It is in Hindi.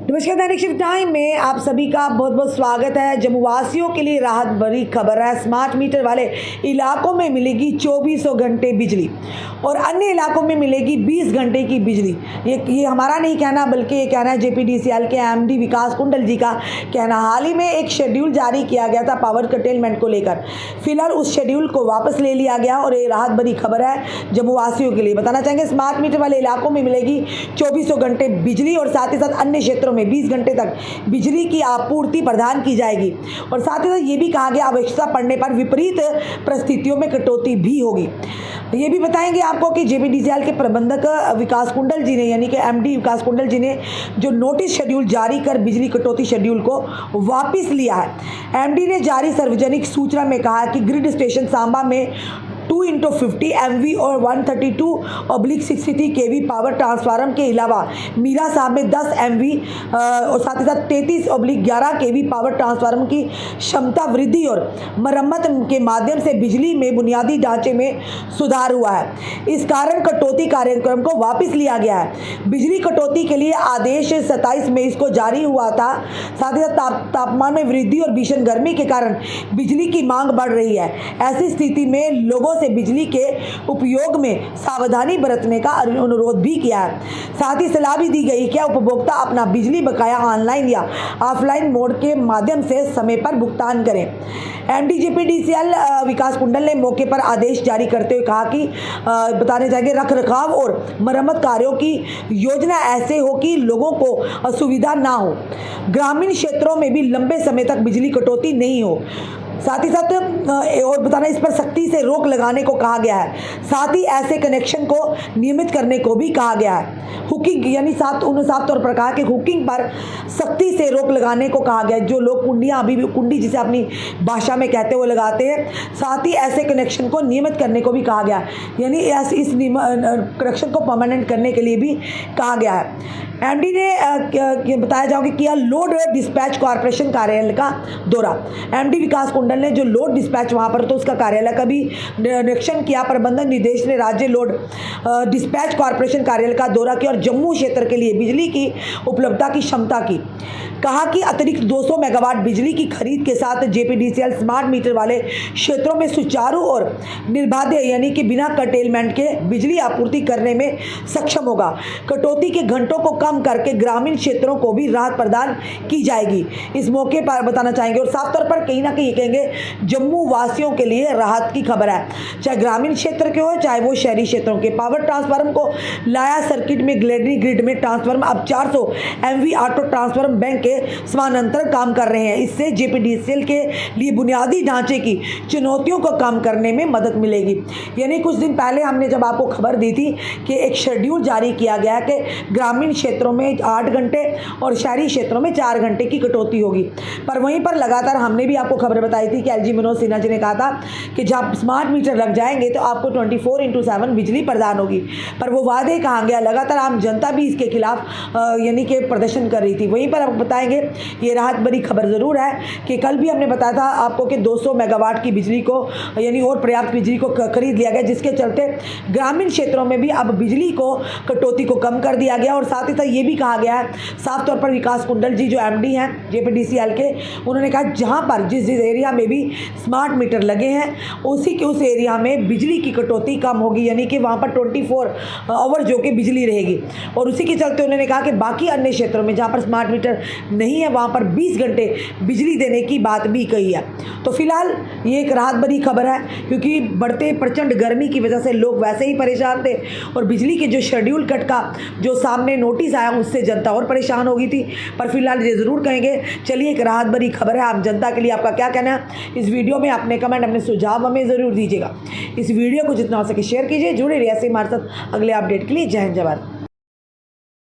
नमस्कार, दैनिक शिफ्ट टाइम में आप सभी का बहुत बहुत स्वागत है। जम्मू वासियों के लिए राहत भरी खबर है। स्मार्ट मीटर वाले इलाकों में मिलेगी 2400 घंटे बिजली और अन्य इलाकों में मिलेगी 20 घंटे की बिजली। ये हमारा नहीं कहना, बल्कि ये कहना है जेपीडीसीएल के एमडी विकास कुंडल जी का कहना। हाल ही में एक शेड्यूल जारी किया गया था पावर कर्टेलमेंट को लेकर। फिलहाल उस शेड्यूल को वापस ले लिया गया और ये राहत भरी खबर है जम्मू वासियों के लिए। बताना चाहेंगे, स्मार्ट मीटर वाले इलाकों में मिलेगी 2400 घंटे बिजली और साथ ही साथ अन्य क्षेत्रों में 20 घंटे तक बिजली की आपूर्ति प्रदान की जाएगी। और साथ ही साथ ये भी कहा गया, आवश्यकता पड़ने पर विपरीत परिस्थितियों में कटौती भी होगी। ये भी बताएंगे आपको कि जेपीडीसीएल के प्रबंधक विकास कुंडल जी ने, यानी कि एमडी विकास कुंडल जी ने जो नोटिस शेड्यूल जारी कर बिजली कटौती शेड्यूल को वापस लिया है। एमडी ने जारी सार्वजनिक सूचना में कहा कि ग्रिड स्टेशन सांबा में 2x50 MV और 132/63 kV पावर ट्रांसफार्मर के अलावा मीरा साहब में 10 MV और साथ ही साथ 33/11 kV पावर ट्रांसफार्मर की क्षमता वृद्धि और मरम्मत के माध्यम से बिजली में बुनियादी ढांचे में सुधार हुआ है। इस कारण कटौती कार्यक्रम को वापस लिया गया है। बिजली कटौती के लिए आदेश 27 मई को जारी हुआ था। साथ ही साथ तापमान में वृद्धि और भीषण गर्मी के कारण बिजली की मांग बढ़ रही है। ऐसी स्थिति में लोगों से बिजली के उपयोग में सावधानी बरतने का अनुरोध भी किया है। साथ ही सलाह भी दी गई कि उपभोक्ता अपना बिजली बकाया ऑनलाइन या ऑफलाइन मोड के माध्यम से समय पर भुगतान करें। एमडी जेपीडीसीएल विकास कुंडल ने मौके पर आदेश जारी करते हुए कहा कि बताने चाहेंगे, रख रखाव और मरम्मत कार्यों की योजना ऐसे हो कि लोगों को असुविधा ना हो। ग्रामीण क्षेत्रों में भी लंबे समय तक बिजली कटौती नहीं हो। साथ ही साथ और बताना, इस पर सख्ती से रोक लगाने को कहा गया है। साथ ही ऐसे कनेक्शन को नियमित करने को भी कहा गया है। हुकिंग यानी साफ तौर पर कहा कि हुकिंग पर सख्ती से रोक लगाने को कहा गया है। जो लोग कुंडियाँ अभी भी कुंडी जिसे अपनी भाषा में कहते हुए लगाते हैं, साथ ही ऐसे कनेक्शन को नियमित करने को भी कहा गया है, यानी इस कनेक्शन को परमानेंट करने के लिए भी कहा गया है। एमडी ने बताया जाओ कि किया लोड डिस्पैच कॉर्पोरेशन कार्यालय का दौरा। एमडी विकास कुंडल ने जो लोड डिस्पैच वहाँ पर तो उसका कार्यालय का भी निरीक्षण किया। प्रबंधक निदेश ने राज्य लोड डिस्पैच कॉर्पोरेशन कार्यालय का दौरा किया और जम्मू क्षेत्र के लिए बिजली की उपलब्धता की क्षमता की कहा कि अतिरिक्त 200 मेगावाट बिजली की खरीद के साथ जेपीडीसीएल स्मार्ट मीटर वाले क्षेत्रों में सुचारू और निर्बाध यानी कि बिना कर्टेलमेंट के बिजली आपूर्ति करने में सक्षम होगा। कटौती के घंटों को कम करके ग्रामीण क्षेत्रों को भी राहत प्रदान की जाएगी। इस मौके पर बताना चाहेंगे और साफ तौर पर कहीं ना कहीं कहेंगे, जम्मू वासियों के लिए राहत की खबर है। चाहे ग्रामीण क्षेत्र के हो चाहे वो शहरी क्षेत्रों के। पावर ट्रांसफार्मर को लाया सर्किट में ग्रिड में ट्रांसफार्मर अब 400 MV ऑटो ट्रांसफार्मर बैंक के समानांतर काम कर रहे हैं। इससे जेपीडीसीएल के लिए बुनियादी ढांचे की चुनौतियों को कम करने में मदद मिलेगी। यानी कुछ दिन पहले हमने जब आपको खबर दी थी कि एक शेड्यूल जारी किया गया कि ग्रामीण क्षेत्रों में 8 घंटे और शहरी क्षेत्रों में 4 घंटे की कटौती होगी, पर वहीं पर लगातार हमने भी आपको खबर बताई थी कि एलजी मनोज सिन्हा जी ने कहा था कि जब स्मार्ट मीटर लग जाएंगे तो आपको 24x7 बिजली प्रदान होगी। पर वो वादे कहाँ गया? लगातार आम जनता भी इसके खिलाफ यानी कि प्रदर्शन कर रही थी। वहीं पर आपको बताएंगे, ये राहत भरी खबर जरूर है कि कल भी हमने बताया था आपको कि 200 मेगावाट की बिजली को यानी और पर्याप्त बिजली को खरीद लिया गया, जिसके चलते ग्रामीण क्षेत्रों में भी अब बिजली को कटौती को कम कर दिया गया। और साथ ही साथ ये भी कहा गया है, साफ तौर पर विकास कुंडल जी जो एमडी हैं जेपीडीसीएल के, उन्होंने कहा जहां पर जिस एरिया में भी स्मार्ट मीटर लगे हैं उस एरिया में बिजली की कटौती कम होगी, यानी कि वहां पर 24 आवर जो कि बिजली रहेगी। और उसी के चलते उन्होंने कहा कि बाकी अन्य क्षेत्रों में जहां पर स्मार्ट मीटर नहीं है वहां पर 20 घंटे बिजली देने की बात भी कही है। तो फिलहाल ये एक राहत भरी खबर है, क्योंकि बढ़ते प्रचंड गर्मी की वजह से लोग वैसे ही परेशान थे और बिजली के जो शेड्यूल कट का जो सामने नोटिस आया उससे जनता और परेशान हो गई थी। पर फिलहाल ये ज़रूर कहेंगे, चलिए एक राहत भरी खबर है। आप जनता के लिए आपका क्या कहना है इस वीडियो में? अपने कमेंट अपने सुझाव हमें ज़रूर दीजिएगा। इस वीडियो को जितना हो सके शेयर कीजिए। जुड़े रहिए ऐसे हमारे साथ अगले अपडेट के लिए। जय हिंद, जय भारत।